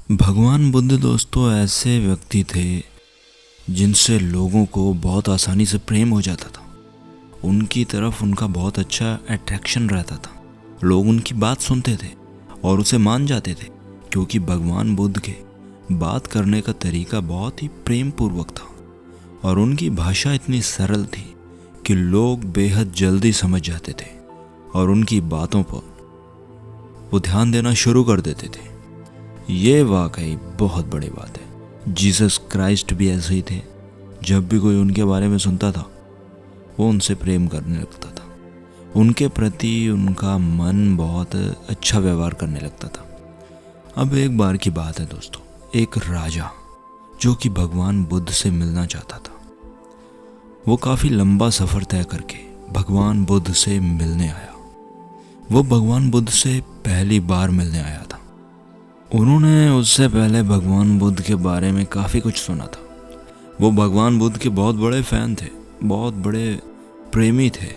भगवान बुद्ध दोस्तों ऐसे व्यक्ति थे जिनसे लोगों को बहुत आसानी से प्रेम हो जाता था। उनकी तरफ उनका बहुत अच्छा अट्रैक्शन रहता था। लोग उनकी बात सुनते थे और उसे मान जाते थे क्योंकि भगवान बुद्ध के बात करने का तरीका बहुत ही प्रेम पूर्वक था और उनकी भाषा इतनी सरल थी कि लोग बेहद जल्दी समझ जाते थे और उनकी बातों पर वो ध्यान देना शुरू कर देते थे। ये वाकई बहुत बड़ी बात है। जीसस क्राइस्ट भी ऐसे ही थे। जब भी कोई उनके बारे में सुनता था वो उनसे प्रेम करने लगता था। उनके प्रति उनका मन बहुत अच्छा व्यवहार करने लगता था। अब एक बार की बात है दोस्तों, एक राजा जो कि भगवान बुद्ध से मिलना चाहता था, वो काफ़ी लंबा सफ़र तय करके भगवान बुद्ध से मिलने आया। वो भगवान बुद्ध से पहली बार मिलने आया था। उन्होंने उससे पहले भगवान बुद्ध के बारे में काफ़ी कुछ सुना था। वो भगवान बुद्ध के बहुत बड़े फ़ैन थे, बहुत बड़े प्रेमी थे।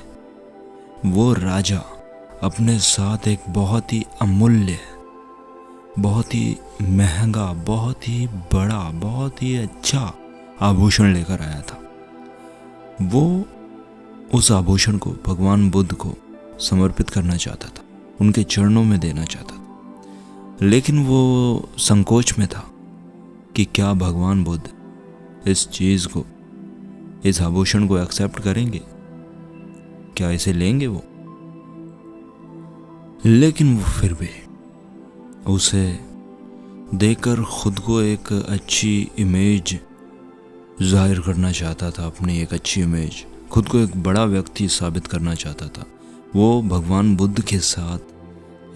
वो राजा अपने साथ एक बहुत ही अमूल्य, बहुत ही महंगा, बहुत ही बड़ा, बहुत ही अच्छा आभूषण लेकर आया था। वो उस आभूषण को भगवान बुद्ध को समर्पित करना चाहता था, उनके चरणों में देना चाहता था। लेकिन वो संकोच में था कि क्या भगवान बुद्ध इस चीज़ को, इस आभूषण को एक्सेप्ट करेंगे, क्या इसे लेंगे वो। लेकिन वो फिर भी उसे देखकर खुद को एक अच्छी इमेज जाहिर करना चाहता था, अपनी एक अच्छी इमेज, खुद को एक बड़ा व्यक्ति साबित करना चाहता था। वो भगवान बुद्ध के साथ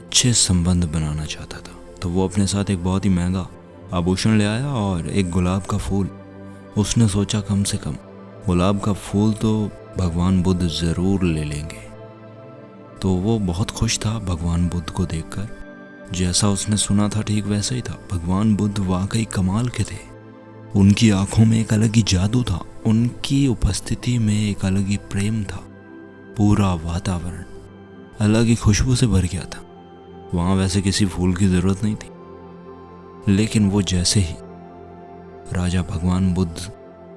अच्छे संबंध बनाना चाहता था। तो वो अपने साथ एक बहुत ही महंगा आभूषण ले आया और एक गुलाब का फूल। उसने सोचा कम से कम गुलाब का फूल तो भगवान बुद्ध ज़रूर ले लेंगे। तो वो बहुत खुश था भगवान बुद्ध को देखकर। जैसा उसने सुना था ठीक वैसा ही था। भगवान बुद्ध वाकई कमाल के थे। उनकी आंखों में एक अलग ही जादू था, उनकी उपस्थिति में एक अलग ही प्रेम था। पूरा वातावरण अलग ही खुशबू से भर गया था। वहाँ वैसे किसी फूल की ज़रूरत नहीं थी। लेकिन वो जैसे ही राजा भगवान बुद्ध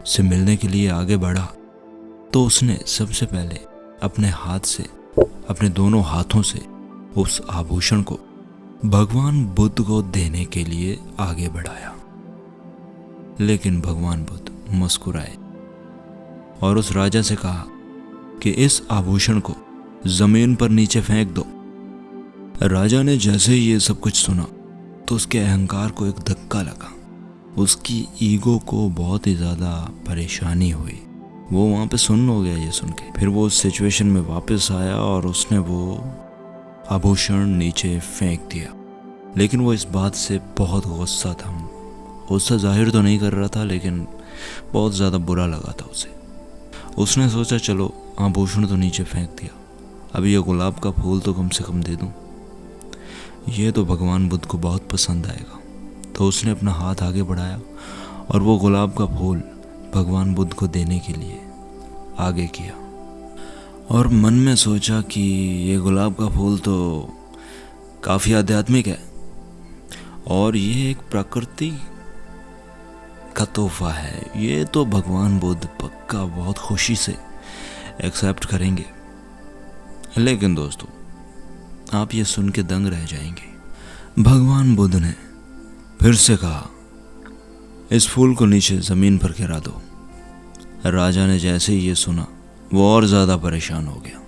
से मिलने के लिए आगे बढ़ा तो उसने सबसे पहले अपने हाथ से, अपने दोनों हाथों से उस आभूषण को भगवान बुद्ध को देने के लिए आगे बढ़ाया। लेकिन भगवान बुद्ध मुस्कुराए और उस राजा से कहा कि इस आभूषण को ज़मीन पर नीचे फेंक दो। राजा ने जैसे ही ये सब कुछ सुना तो उसके अहंकार को एक धक्का लगा। उसकी ईगो को बहुत ही ज़्यादा परेशानी हुई। वो वहाँ पे सुन्न हो गया ये सुन के। फिर वो उस सिचुएशन में वापस आया और उसने वो आभूषण नीचे फेंक दिया। लेकिन वो इस बात से बहुत गुस्सा था। गुस्सा जाहिर तो नहीं कर रहा था, लेकिन बहुत ज़्यादा बुरा लगा था उसे। उसने सोचा चलो आभूषण तो नीचे फेंक दिया, अभी ये गुलाब का फूल तो कम से कम दे दूँ, ये तो भगवान बुद्ध को बहुत पसंद आएगा। तो उसने अपना हाथ आगे बढ़ाया और वो गुलाब का फूल भगवान बुद्ध को देने के लिए आगे किया और मन में सोचा कि ये गुलाब का फूल तो काफ़ी आध्यात्मिक है और ये एक प्रकृति का तोहफा है, ये तो भगवान बुद्ध पक्का बहुत खुशी से एक्सेप्ट करेंगे। लेकिन दोस्तों, आप ये सुन के दंग रह जाएंगे। भगवान बुद्ध ने फिर से कहा इस फूल को नीचे ज़मीन पर गिरा दो। राजा ने जैसे ही ये सुना वो और ज़्यादा परेशान हो गया।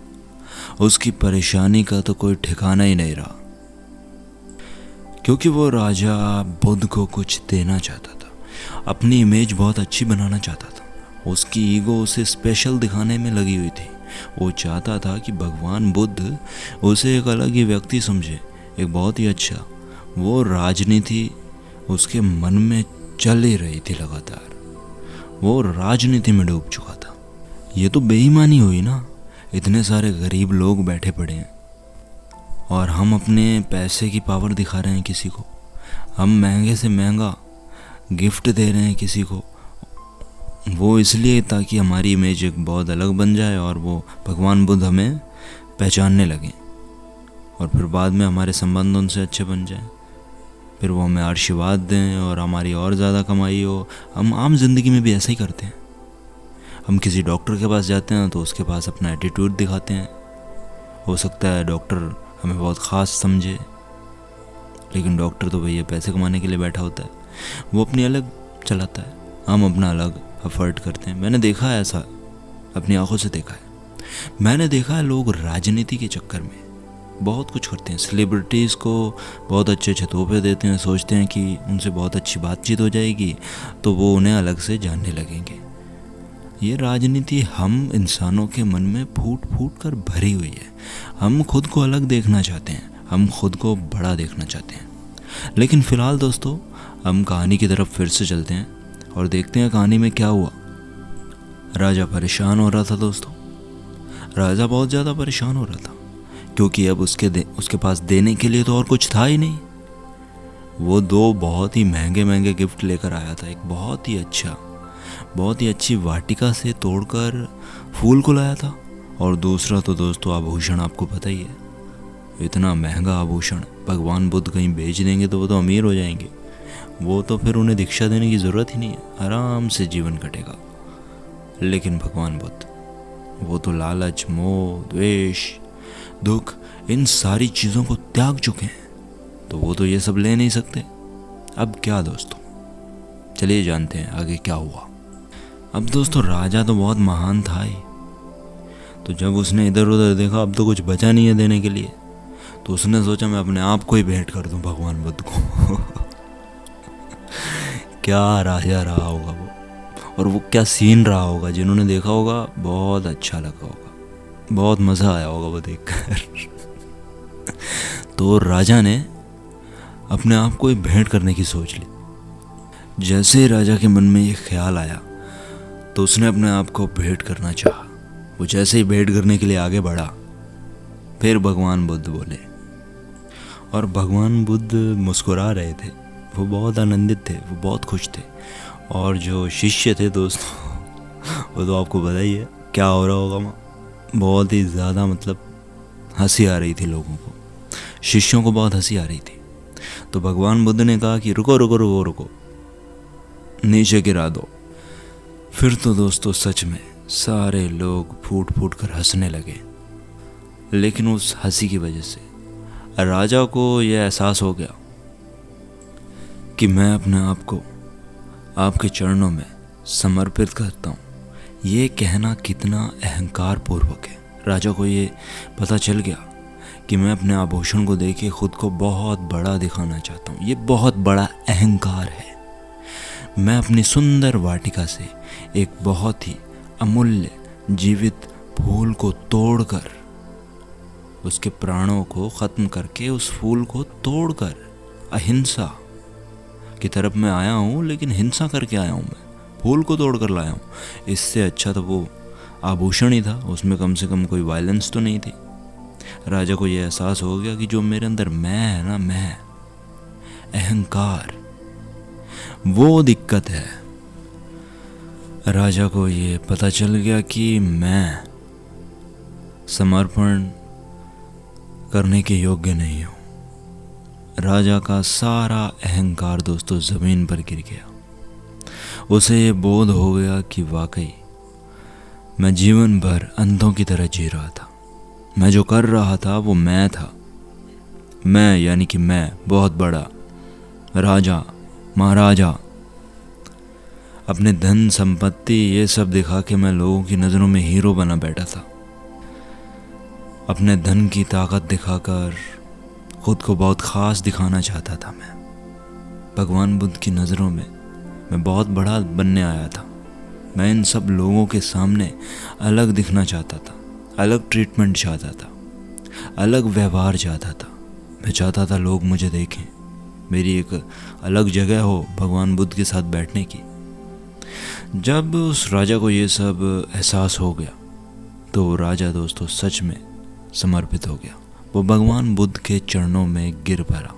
उसकी परेशानी का तो कोई ठिकाना ही नहीं रहा, क्योंकि वो राजा बुद्ध को कुछ देना चाहता था, अपनी इमेज बहुत अच्छी बनाना चाहता था। उसकी ईगो उसे स्पेशल दिखाने में लगी हुई थी। वो चाहता था कि भगवान बुद्ध उसे एक अलग ही व्यक्ति समझे, एक बहुत ही अच्छा। वो राजनीति उसके मन में चल ही रही थी लगातार। वो राजनीति में डूब चुका था। ये तो बेईमानी हुई ना, इतने सारे गरीब लोग बैठे पड़े हैं और हम अपने पैसे की पावर दिखा रहे हैं किसी को। हम महंगे से महंगा गिफ्ट दे रहे हैं किसी को, वो इसलिए ताकि हमारी इमेज एक बहुत अलग बन जाए और वो भगवान बुद्ध हमें पहचानने लगें और फिर बाद में हमारे संबंध उनसे अच्छे बन जाएं। फिर वो हमें आशीर्वाद दें और हमारी और ज़्यादा कमाई हो। हम आम जिंदगी में भी ऐसा ही करते हैं। हम किसी डॉक्टर के पास जाते हैं तो उसके पास अपना एटीट्यूड दिखाते हैं। हो सकता है डॉक्टर हमें बहुत ख़ास समझे, लेकिन डॉक्टर तो भैया पैसे कमाने के लिए बैठा होता है, वो अपनी अलग चलाता है, हम अपना अलग एफर्ट करते हैं। मैंने देखा है ऐसा, अपनी आंखों से देखा है। मैंने देखा है लोग राजनीति के चक्कर में बहुत कुछ करते हैं। सेलिब्रिटीज़ को बहुत अच्छे अच्छे तोहफे देते हैं, सोचते हैं कि उनसे बहुत अच्छी बातचीत हो जाएगी तो वो उन्हें अलग से जानने लगेंगे। ये राजनीति हम इंसानों के मन में फूट फूट कर भरी हुई है। हम खुद को अलग देखना चाहते हैं, हम खुद को बड़ा देखना चाहते हैं। लेकिन फ़िलहाल दोस्तों, हम कहानी की तरफ फिर से चलते हैं और देखते हैं कहानी में क्या हुआ। राजा परेशान हो रहा था दोस्तों। राजा बहुत ज़्यादा परेशान हो रहा था, क्योंकि अब उसके पास देने के लिए तो और कुछ था ही नहीं। वो 2 बहुत ही महंगे महंगे गिफ्ट लेकर आया था। एक बहुत ही अच्छी वाटिका से तोड़कर फूल को लाया था, और दूसरा तो दोस्तों आभूषण। आपको पता ही है, इतना महंगा आभूषण भगवान बुद्ध कहीं बेच देंगे तो वो तो अमीर हो जाएंगे। वो तो फिर उन्हें दीक्षा देने की ज़रूरत ही नहीं है, आराम से जीवन कटेगा। लेकिन भगवान बुद्ध, वो तो लालच, मोह, द्वेष, दुख, इन सारी चीज़ों को त्याग चुके हैं, तो वो तो ये सब ले नहीं सकते। अब क्या दोस्तों, चलिए जानते हैं आगे क्या हुआ। अब दोस्तों, राजा तो बहुत महान था ही, तो जब उसने इधर उधर देखा अब तो कुछ बचा नहीं है देने के लिए, तो उसने सोचा मैं अपने आप को ही भेंट कर दूं भगवान बुद्ध को। क्या राजा रहा होगा वो, और वो क्या सीन रहा होगा। जिन्होंने देखा होगा बहुत अच्छा लगा होगा, बहुत मज़ा आया होगा वो देखकर। तो राजा ने अपने आप को ही भेंट करने की सोच ली। जैसे ही राजा के मन में ये ख्याल आया तो उसने अपने आप को भेंट करना चाहा। वो जैसे ही भेंट करने के लिए आगे बढ़ा, फिर भगवान बुद्ध बोले, और भगवान बुद्ध मुस्कुरा रहे थे। वो बहुत आनंदित थे, वो बहुत खुश थे। और जो शिष्य थे दोस्तों, वो तो आपको पता ही है क्या हो रहा होगा वहाँ। बहुत ही ज़्यादा मतलब हंसी आ रही थी लोगों को, शिष्यों को बहुत हंसी आ रही थी। तो भगवान बुद्ध ने कहा कि रुको रुको रुको रुको, नीचे गिरा दो। फिर तो दोस्तों सच में सारे लोग फूट फूट कर हंसने लगे। लेकिन उस हंसी की वजह से राजा को यह एहसास हो गया कि मैं अपने आप को आपके चरणों में समर्पित करता हूँ। ये कहना कितना अहंकार पूर्वक है। राजा को ये पता चल गया कि मैं अपने आभूषण को देखे खुद को बहुत बड़ा दिखाना चाहता हूँ। ये बहुत बड़ा अहंकार है। मैं अपनी सुंदर वाटिका से एक बहुत ही अमूल्य जीवित फूल को तोड़कर, उसके प्राणों को ख़त्म करके, उस फूल को तोड़कर अहिंसा की तरफ मैं आया हूँ, लेकिन हिंसा करके आया हूँ। मैं फूल को तोड़कर लाया हूँ। इससे अच्छा तो वो आभूषण ही था, उसमें कम से कम कोई वायलेंस तो नहीं थी। राजा को ये एहसास हो गया कि जो मेरे अंदर मैं है ना, मैं, अहंकार, वो दिक्कत है। राजा को ये पता चल गया कि मैं समर्पण करने के योग्य नहीं हूँ। राजा का सारा अहंकार दोस्तों ज़मीन पर गिर गया। उसे ये बोध हो गया कि वाकई मैं जीवन भर अंधों की तरह जी रहा था। मैं जो कर रहा था वो मैं था। मैं यानी कि मैं बहुत बड़ा राजा, महाराजा, अपने धन संपत्ति ये सब दिखा के मैं लोगों की नज़रों में हीरो बना बैठा था। अपने धन की ताकत दिखाकर खुद को बहुत ख़ास दिखाना चाहता था। मैं भगवान बुद्ध की नज़रों में मैं बहुत बड़ा बनने आया था। मैं इन सब लोगों के सामने अलग दिखना चाहता था, अलग ट्रीटमेंट चाहता था, अलग व्यवहार चाहता था। मैं चाहता था लोग मुझे देखें, मेरी एक अलग जगह हो भगवान बुद्ध के साथ बैठने की। जब उस राजा को ये सब एहसास हो गया तो वो राजा दोस्तों सच में समर्पित हो गया। वो भगवान बुद्ध के चरणों में गिर पड़ा।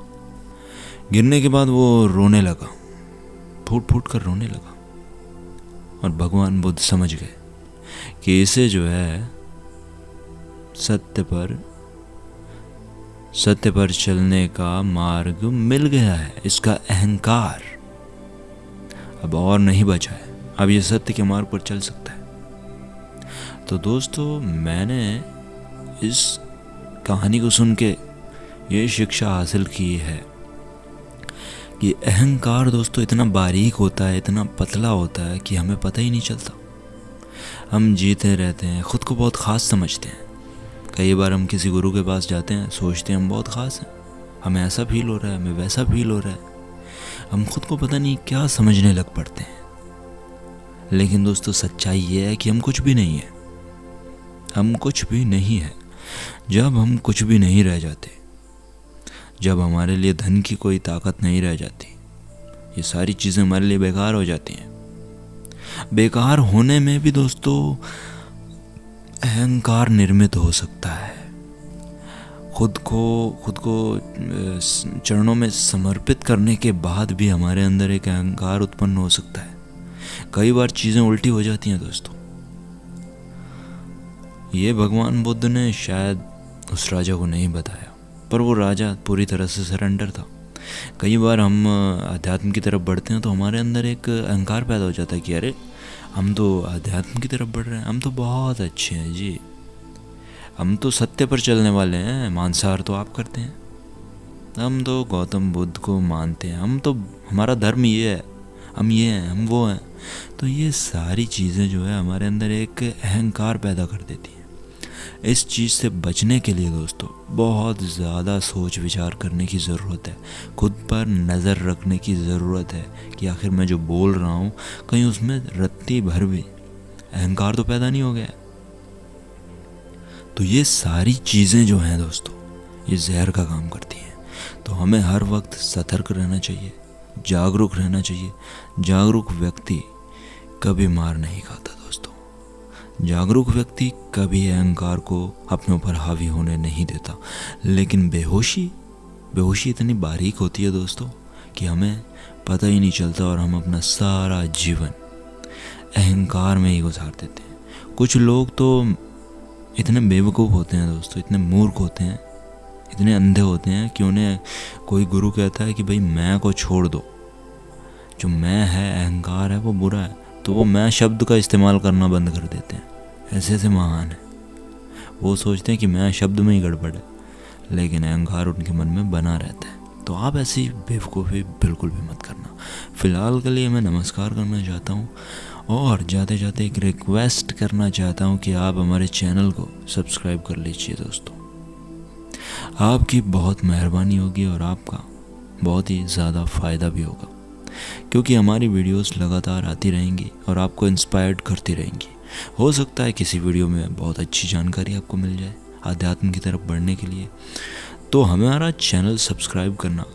गिरने के बाद वो रोने लगा, फूट फूट कर रोने लगा। और भगवान बुद्ध समझ गए कि इसे जो है सत्य पर सत्य पर चलने का मार्ग मिल गया है। इसका अहंकार अब और नहीं बचा है, अब ये सत्य के मार्ग पर चल सकता है। तो दोस्तों, मैंने इस कहानी को सुन के ये शिक्षा हासिल की है कि अहंकार दोस्तों इतना बारीक होता है, इतना पतला होता है कि हमें पता ही नहीं चलता। हम जीते रहते हैं, खुद को बहुत ख़ास समझते हैं। कई बार हम किसी गुरु के पास जाते हैं, सोचते हैं हम बहुत ख़ास हैं, हमें ऐसा फील हो रहा है, हमें वैसा फील हो रहा है। हम खुद को पता नहीं क्या समझने लग पड़ते हैं। लेकिन दोस्तों, सच्चाई ये है कि हम कुछ भी नहीं है। हम कुछ भी नहीं है। जब हम कुछ भी नहीं रह जाते, जब हमारे लिए धन की कोई ताकत नहीं रह जाती, ये सारी चीज़ें हमारे लिए बेकार हो जाती हैं। बेकार होने में भी दोस्तों अहंकार निर्मित हो सकता है। खुद को चरणों में समर्पित करने के बाद भी हमारे अंदर एक अहंकार उत्पन्न हो सकता है। कई बार चीज़ें उल्टी हो जाती हैं दोस्तों। ये भगवान बुद्ध ने शायद उस राजा को नहीं बताया, पर वो राजा पूरी तरह से सरेंडर था। कई बार हम अध्यात्म की तरफ बढ़ते हैं तो हमारे अंदर एक अहंकार पैदा हो जाता है कि अरे, हम तो अध्यात्म की तरफ बढ़ रहे हैं, हम तो बहुत अच्छे हैं जी, हम तो सत्य पर चलने वाले हैं, मांसाहार तो आप करते हैं, हम तो गौतम बुद्ध को मानते हैं, हम तो, हमारा धर्म ये है, हम ये हैं, हम वो हैं। तो ये सारी चीज़ें जो है हमारे अंदर एक अहंकार पैदा कर देती हैं। इस चीज़ से बचने के लिए दोस्तों बहुत ज़्यादा सोच विचार करने की ज़रूरत है। खुद पर नज़र रखने की ज़रूरत है कि आखिर मैं जो बोल रहा हूँ कहीं उसमें रत्ती भर भी अहंकार तो पैदा नहीं हो गया। तो ये सारी चीज़ें जो हैं दोस्तों, ये जहर का काम करती हैं। तो हमें हर वक्त सतर्क रहना चाहिए, जागरूक रहना चाहिए। जागरूक व्यक्ति कभी मार नहीं खाता दोस्तों। जागरूक व्यक्ति कभी अहंकार को अपने ऊपर हावी होने नहीं देता। लेकिन बेहोशी इतनी बारीक होती है दोस्तों कि हमें पता ही नहीं चलता और हम अपना सारा जीवन अहंकार में ही गुजार देते हैं। कुछ लोग तो इतने बेवकूफ़ होते हैं दोस्तों, इतने मूर्ख होते हैं, इतने अंधे होते हैं कि उन्हें कोई गुरु कहता है कि भाई मैं को छोड़ दो, जो मैं है, अहंकार है, वो बुरा है, तो वो मैं शब्द का इस्तेमाल करना बंद कर देते हैं। ऐसे महान है, वो सोचते हैं कि मैं शब्द में ही गड़बड़ है, लेकिन अहंकार उनके मन में बना रहता है। तो आप ऐसी बेवकूफ़ी बिल्कुल भी मत करना। फ़िलहाल के लिए मैं नमस्कार करना चाहता हूँ और जाते जाते एक रिक्वेस्ट करना चाहता हूँ कि आप हमारे चैनल को सब्सक्राइब कर लीजिए दोस्तों। आपकी बहुत मेहरबानी होगी और आपका बहुत ही ज़्यादा फ़ायदा भी होगा, क्योंकि हमारी वीडियोस लगातार आती रहेंगी और आपको इंस्पायर्ड करती रहेंगी। हो सकता है किसी वीडियो में बहुत अच्छी जानकारी आपको मिल जाए आध्यात्म की तरफ बढ़ने के लिए। तो हमारा चैनल सब्सक्राइब करना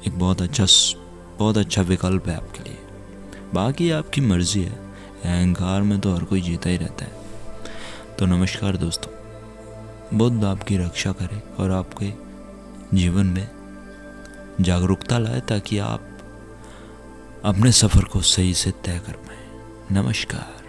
एक बहुत अच्छा विकल्प है आपके लिए। बाकी आपकी मर्ज़ी है, अहंकार में तो हर कोई जीता ही रहता है। तो नमस्कार दोस्तों, बुद्ध आपकी रक्षा करे और आपके जीवन में जागरूकता लाए ताकि आप अपने सफ़र को सही से तय कर पाएँ। नमस्कार।